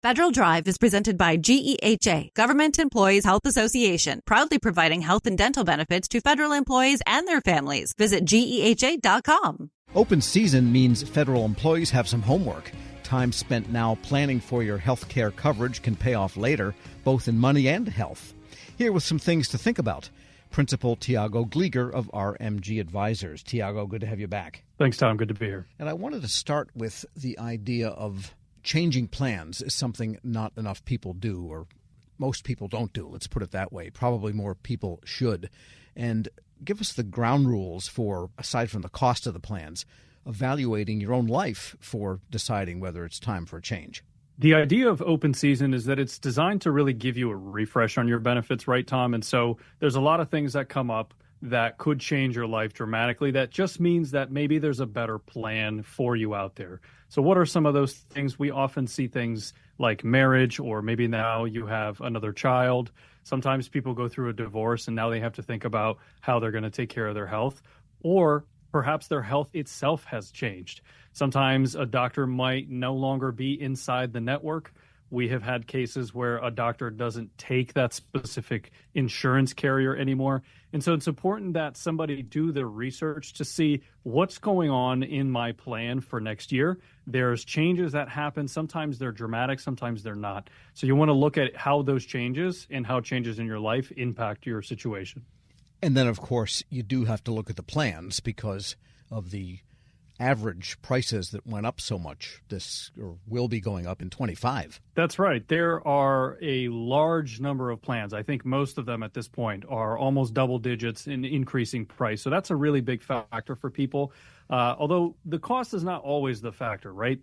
Federal Drive is presented by GEHA, Government Employees Health Association, proudly providing health and dental benefits to federal employees and their families. Visit GEHA.com. Open season means federal employees have some homework. Time spent now planning for your health care coverage can pay off later, both in money and health. Here with some things to think about. Principal Tiago Glieger of RMG Advisors. Tiago, good to have you back. Thanks, Tom. Good to be here. And I wanted to start with the idea of changing plans is something not enough people do, or most people don't do. Let's put it that way. Probably more people should. And give us the ground rules for, aside from the cost of the plans, evaluating your own life for deciding whether it's time for a change. The idea of open season is that it's designed to really give you a refresh on your benefits, right, Tom? And so there's a lot of things that come up that could change your life dramatically. That just means that maybe there's a better plan for you out there. So what are some of those things? We often see things like marriage, or maybe now you have another child. Sometimes people go through a divorce and now they have to think about how they're going to take care of their health, or perhaps their health itself has changed. Sometimes a doctor might no longer be inside the network. We have had cases where a doctor doesn't take that specific insurance carrier anymore. And so it's important that somebody do the research to see what's going on in my plan for next year. There's changes that happen. Sometimes they're dramatic, sometimes they're not. So you want to look at how those changes and how changes in your life impact your situation. And then, of course, you do have to look at the plans because of the average prices that went up so much this or will be going up in 25. That's right. There are a large number of plans. I think most of them at this point are almost double digits in increasing price. So that's a really big factor for people. Although the cost is not always the factor, right?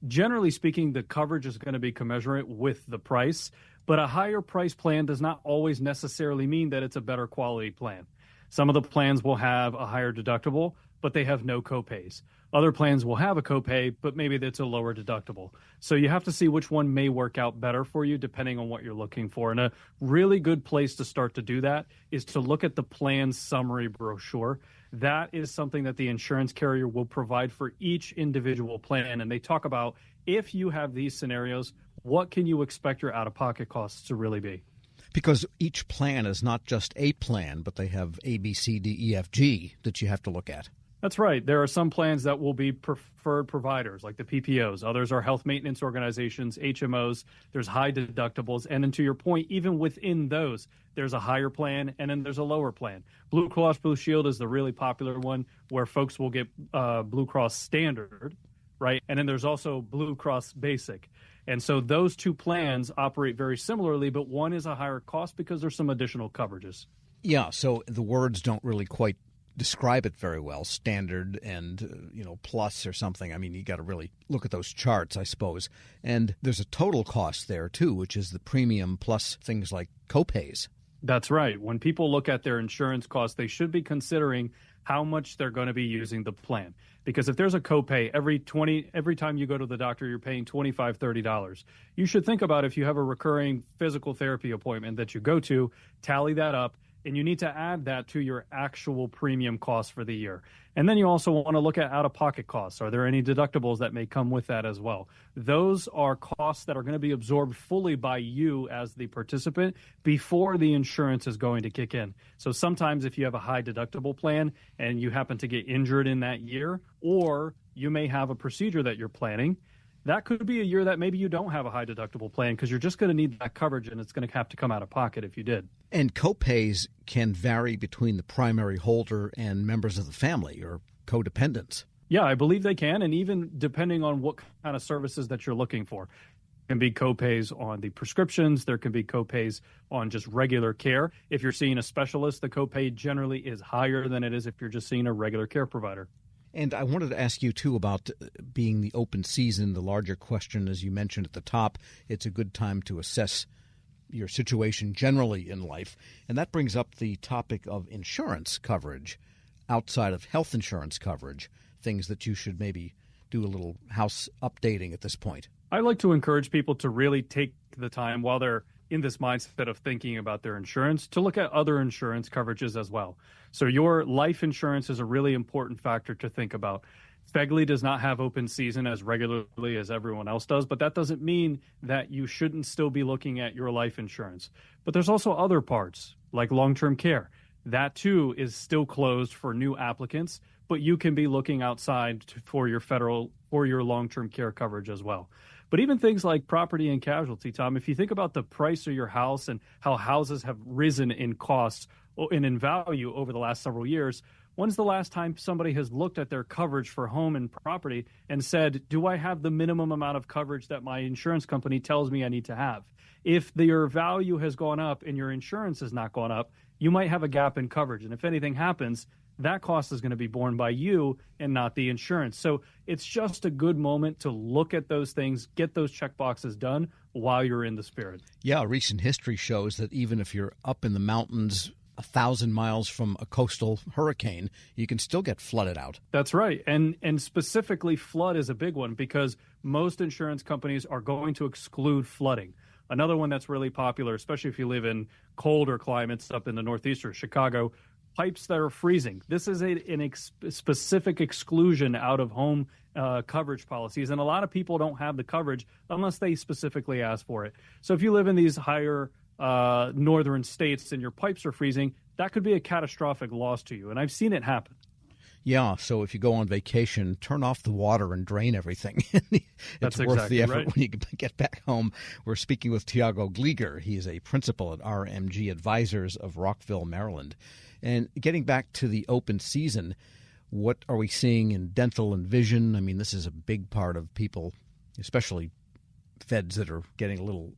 Generally speaking, the coverage is going to be commensurate with the price, but a higher price plan does not always necessarily mean that it's a better quality plan. Some of the plans will have a higher deductible, but they have no copays. Other plans will have a copay, but maybe it's a lower deductible. So you have to see which one may work out better for you depending on what you're looking for. And a really good place to start to do that is to look at the plan summary brochure. That is something that the insurance carrier will provide for each individual plan. And they talk about, if you have these scenarios, what can you expect your out-of-pocket costs to really be? Because each plan is not just a plan, but they have A, B, C, D, E, F, G that you have to look at. That's right. There are some plans that will be preferred providers, like the PPOs. Others are health maintenance organizations, HMOs. There's high deductibles. And then to your point, even within those, there's a higher plan and then there's a lower plan. Blue Cross Blue Shield is the really popular one where folks will get Blue Cross Standard, right? And then there's also Blue Cross Basic. And so those two plans operate very similarly, but one is a higher cost because there's some additional coverages. Yeah, so the words don't really quite describe it very well, standard and, plus or something. I mean, you got to really look at those charts, I suppose. And there's a total cost there, too, which is the premium plus things like copays. That's right. When people look at their insurance costs, they should be considering how much they're going to be using the plan. Because if there's a copay, every time you go to the doctor, you're paying $25, $30. You should think about, if you have a recurring physical therapy appointment that you go to, tally that up. And you need to add that to your actual premium cost for the year. And then you also want to look at out-of-pocket costs. Are there any deductibles that may come with that as well? Those are costs that are going to be absorbed fully by you as the participant before the insurance is going to kick in. So sometimes if you have a high deductible plan and you happen to get injured in that year, or you may have a procedure that you're planning, that could be a year that maybe you don't have a high deductible plan because you're just going to need that coverage and it's going to have to come out of pocket if you did. And copays can vary between the primary holder and members of the family or codependents. Yeah, I believe they can. And even depending on what kind of services that you're looking for. There can be copays on the prescriptions. There can be copays on just regular care. If you're seeing a specialist, the copay generally is higher than it is if you're just seeing a regular care provider. And I wanted to ask you, too, about being the open season, the larger question, as you mentioned at the top. It's a good time to assess your situation generally in life. And that brings up the topic of insurance coverage outside of health insurance coverage, things that you should maybe do a little house updating at this point. I like to encourage people to really take the time while they're in this mindset of thinking about their insurance to look at other insurance coverages as well. So your life insurance is a really important factor to think about. FEGLI does not have open season as regularly as everyone else does, but that doesn't mean that you shouldn't still be looking at your life insurance. But there's also other parts, like long-term care. That, too, is still closed for new applicants, but you can be looking outside for your long-term care coverage as well. But even things like property and casualty, Tom, if you think about the price of your house and how houses have risen in cost and in value over the last several years, when's the last time somebody has looked at their coverage for home and property and said, do I have the minimum amount of coverage that my insurance company tells me I need to have? If your value has gone up and your insurance has not gone up, you might have a gap in coverage. And if anything happens, that cost is going to be borne by you and not the insurance. So it's just a good moment to look at those things, get those check boxes done while you're in the spirit. Yeah, recent history shows that even if you're up in the mountains 1,000 miles from a coastal hurricane, you can still get flooded out. That's right. And specifically, flood is a big one because most insurance companies are going to exclude flooding. Another one that's really popular, especially if you live in colder climates up in the Northeast or Chicago, pipes that are freezing. This is a specific exclusion out of home coverage policies, and a lot of people don't have the coverage unless they specifically ask for it. So if you live in these higher northern states and your pipes are freezing, that could be a catastrophic loss to you, and I've seen it happen. Yeah, so if you go on vacation, turn off the water and drain everything. It's worth the effort when you get back home. We're speaking with Tiago Glieger. He is a principal at RMG Advisors of Rockville, Maryland. And getting back to the open season, what are we seeing in dental and vision? I mean, this is a big part of people, especially feds that are getting a little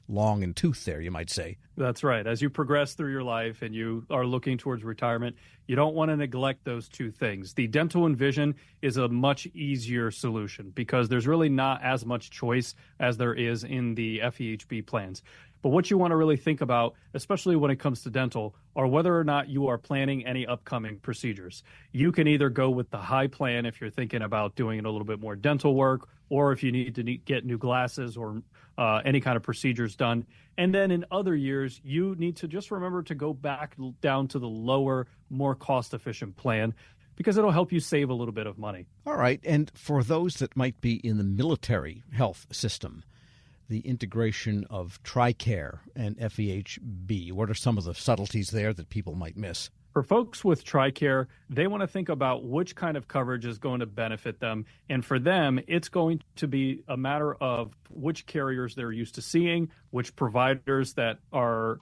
long in tooth there, you might say. That's right. As you progress through your life and you are looking towards retirement, you don't want to neglect those two things. The dental and vision is a much easier solution because there's really not as much choice as there is in the FEHB plans. But what you want to really think about, especially when it comes to dental, are whether or not you are planning any upcoming procedures. You can either go with the high plan if you're thinking about doing a little bit more dental work, or if you need to get new glasses or any kind of procedures done. And then in other years, you need to just remember to go back down to the lower, more cost-efficient plan because it'll help you save a little bit of money. All right. And for those that might be in the military health system, the integration of TRICARE and FEHB, what are some of the subtleties there that people might miss? For folks with TRICARE, they want to think about which kind of coverage is going to benefit them. And for them, it's going to be a matter of which carriers they're used to seeing, which providers are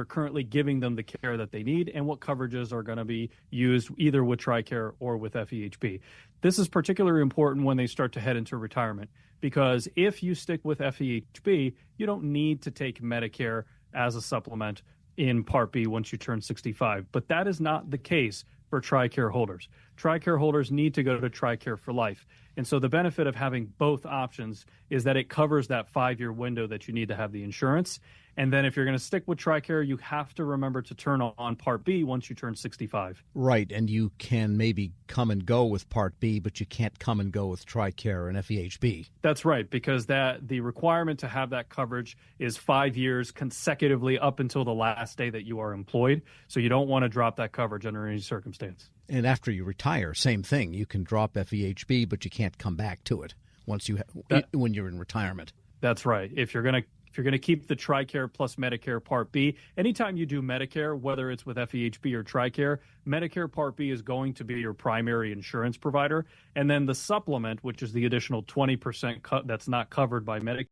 currently giving them the care that they need, and what coverages are going to be used either with TRICARE or with FEHB. This is particularly important when they start to head into retirement, because if you stick with FEHB, you don't need to take Medicare as a supplement in Part B once you turn 65. But that is not the case for TRICARE holders. TRICARE holders need to go to TRICARE for life. And so the benefit of having both options is that it covers that 5-year window that you need to have the insurance. And then if you're going to stick with TRICARE, you have to remember to turn on Part B once you turn 65. Right, and you can maybe come and go with Part B, but you can't come and go with TRICARE and FEHB. That's right, because the requirement to have that coverage is 5 years consecutively up until the last day that you are employed. So you don't want to drop that coverage under any circumstance. And after you retire, same thing. You can drop FEHB, but you can't come back to it when you're in retirement. That's right. If you're going to keep the TRICARE plus Medicare Part B, anytime you do Medicare, whether it's with FEHB or TRICARE, Medicare Part B is going to be your primary insurance provider. And then the supplement, which is the additional 20% that's not covered by Medicare,